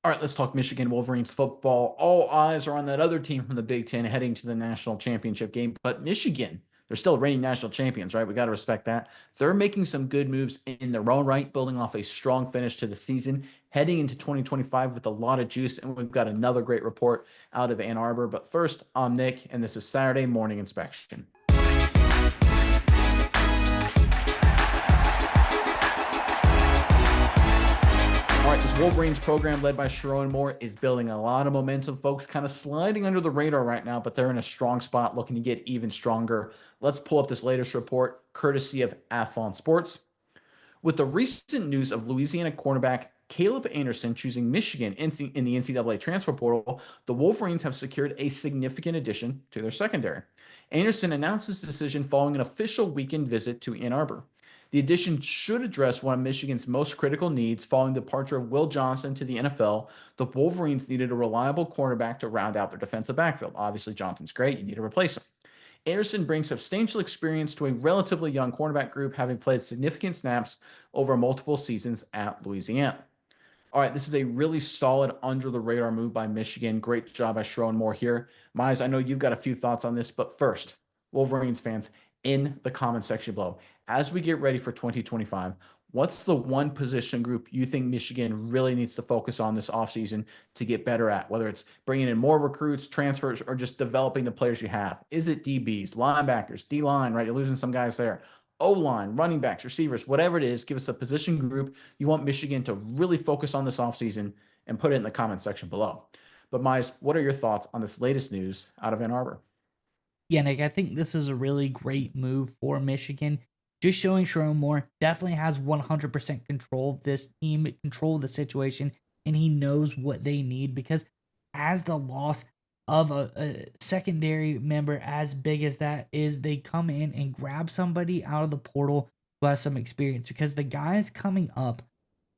All right, let's talk Michigan Wolverines football. All eyes are on that other team from the Big Ten heading to the national championship game. But Michigan, they're still reigning national champions, right? We got to respect that. They're making some good moves in their own right, building off a strong finish to the season, heading into 2025 with a lot of juice. And we've got another great report out of Ann Arbor. But first, I'm Nick, and this is Saturday Morning Inspection. All right, this Wolverines program led by Sherrone is building a lot of momentum, folks. Kind of sliding under the radar right now, but they're in a strong spot, looking to get even stronger. Let's pull up this latest report, courtesy of Athlon Sports. With the recent news of Louisiana cornerback Caleb Anderson choosing Michigan in the NCAA transfer portal, the Wolverines have secured a significant addition to their secondary. Anderson announced his decision following an official weekend visit to Ann Arbor. The addition should address one of Michigan's most critical needs following the departure of Will Johnson to the NFL. The Wolverines needed a reliable cornerback to round out their defensive backfield. Obviously, Johnson's great. You need to replace him. Anderson brings substantial experience to a relatively young cornerback group, having played significant snaps over multiple seasons at Louisiana. All right, this is a really solid under the radar move by Michigan. Great job by Sherrone here. Miles, I know you've got a few thoughts on this, but first, Wolverines fans, in the comment section below, as we get ready for 2025, what's the one position group you think Michigan really needs to focus on this offseason to get better at, whether it's bringing in more recruits, transfers, or just developing the players you have? Is it DBs, linebackers, D line, right? You're losing some guys there. O-line, running backs, receivers, whatever it is, give us a position group you want Michigan to really focus on this offseason and put it in the comment section below. But Miles, what are your thoughts on this latest news out of Ann Arbor? Yeah, Nick, I think this is a really great move for Michigan. Just showing Sherrone definitely has 100% control of this team, control of the situation, and he knows what they need because as the loss of a secondary member as big as that is, they come in and grab somebody out of the portal who has some experience because the guys coming up,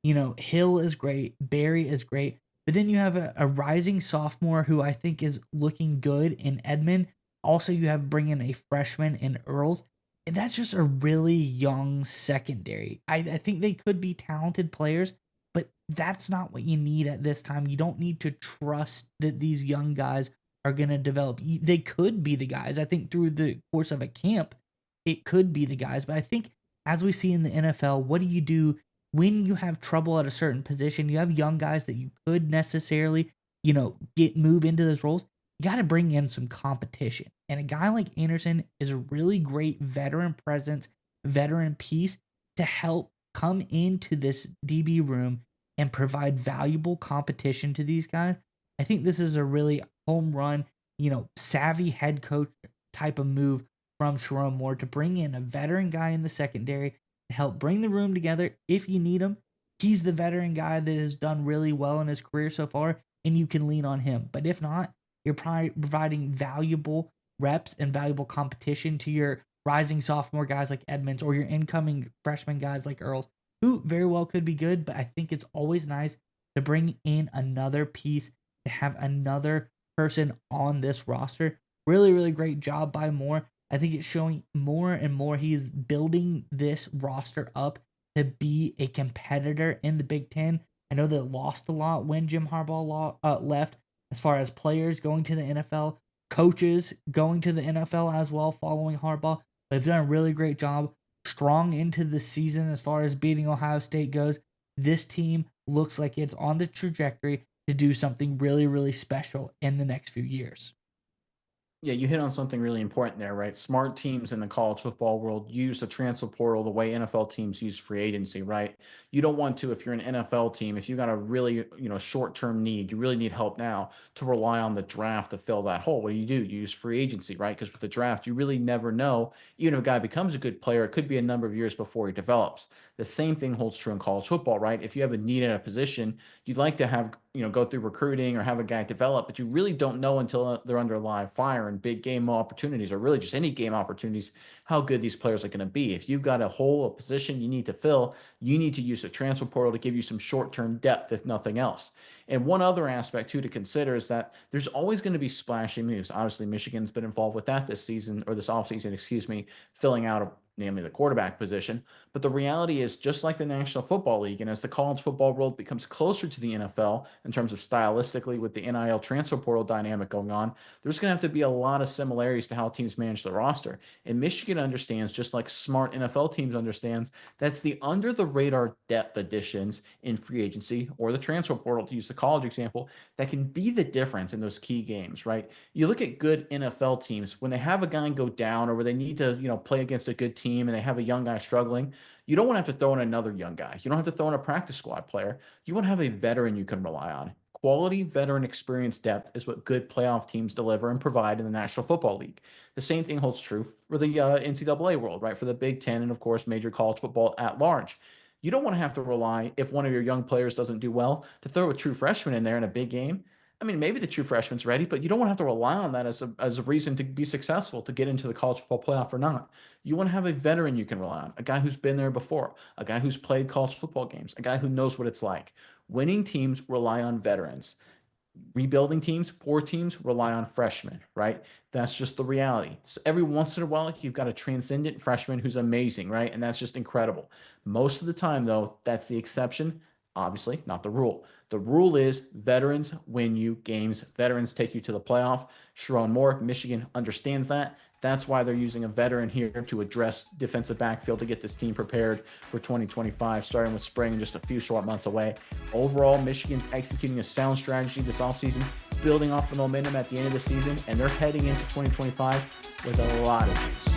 Hill is great, Barry is great, but then you have a rising sophomore who I think is looking good in Edmond. Also, you have bringing a freshman in Earls. And that's just a really young secondary. I think they could be talented players, but that's not what you need at this time. You don't need to trust that these young guys are going to develop. They could be the guys. I think through the course of a camp, it could be the guys. But I think as we see in the NFL, what do you do when you have trouble at a certain position? You have young guys that you could necessarily, get move into those roles. You got to bring in some competition. And a guy like Anderson is a really great veteran presence, veteran piece to help come into this DB room and provide valuable competition to these guys. I think this is a really home run, savvy head coach type of move from Sherrone to bring in a veteran guy in the secondary to help bring the room together if you need him. He's the veteran guy that has done really well in his career so far, and you can lean on him. But if not, you're probably providing valuable reps and valuable competition to your rising sophomore guys like Edmonds or your incoming freshman guys like Earls, who very well could be good. But I think it's always nice to bring in another piece, to have another person on this roster. Really, really great job by Moore. I think it's showing more and more he is building this roster up to be a competitor in the Big Ten. I know that it lost a lot when Jim Harbaugh left, as far as players going to the NFL, coaches going to the NFL as well, following Harbaugh. They've done a really great job. Strong into the season as far as beating Ohio State goes. This team looks like it's on the trajectory to do something really, really special in the next few years. Yeah, you hit on something really important there, right? Smart teams in the college football world use the transfer portal the way NFL teams use free agency, right? You don't want to, if you're an NFL team, if you got a really, short-term need, you really need help now to rely on the draft to fill that hole. What do? You use free agency, right? Because with the draft, you really never know. Even if a guy becomes a good player, it could be a number of years before he develops. The same thing holds true in college football, right? If you have a need at a position, you'd like to have, go through recruiting or have a guy develop, but you really don't know until they're under live fire and big game opportunities, or really just any game opportunities, how good these players are going to be. If you've got a hole, a position you need to fill, you need to use the transfer portal to give you some short-term depth, if nothing else. And one other aspect too to consider is that there's always going to be splashy moves. Obviously, Michigan's been involved with that this season, or this offseason, excuse me, filling out namely the quarterback position. But the reality is, just like the National Football League, and as the college football world becomes closer to the NFL in terms of stylistically with the NIL transfer portal dynamic going on, there's going to have to be a lot of similarities to how teams manage the roster. And Michigan understands, just like smart NFL teams understands, that's the under the radar depth additions in free agency or the transfer portal, to use the college example, that can be the difference in those key games, right? You look at good NFL teams when they have a guy go down or where they need to, play against a good team and they have a young guy struggling. You don't want to have to throw in another young guy. You don't have to throw in a practice squad player. You want to have a veteran you can rely on. Quality veteran experience depth is what good playoff teams deliver and provide in the National Football League. The same thing holds true for the NCAA world, right? For the Big Ten and, of course, major college football at large. You don't want to have to rely, if one of your young players doesn't do well, to throw a true freshman in there in a big game. I mean, maybe the true freshman's ready, but you don't want to have to rely on that as a reason to be successful, to get into the college football playoff or not. You want to have a veteran you can rely on, a guy who's been there before, a guy who's played college football games, a guy who knows what it's like. Winning teams rely on veterans. Rebuilding teams, poor teams rely on freshmen, right? That's just the reality. So every once in a while, you've got a transcendent freshman who's amazing, right? And that's just incredible. Most of the time, though, that's the exception. Obviously, not the rule. The rule is veterans win you games. Veterans take you to the playoff. Sherrone Moore, Michigan, understands that. That's why they're using a veteran here to address defensive backfield to get this team prepared for 2025, starting with spring just a few short months away. Overall, Michigan's executing a sound strategy this offseason, building off the momentum at the end of the season, and they're heading into 2025 with a lot of juice.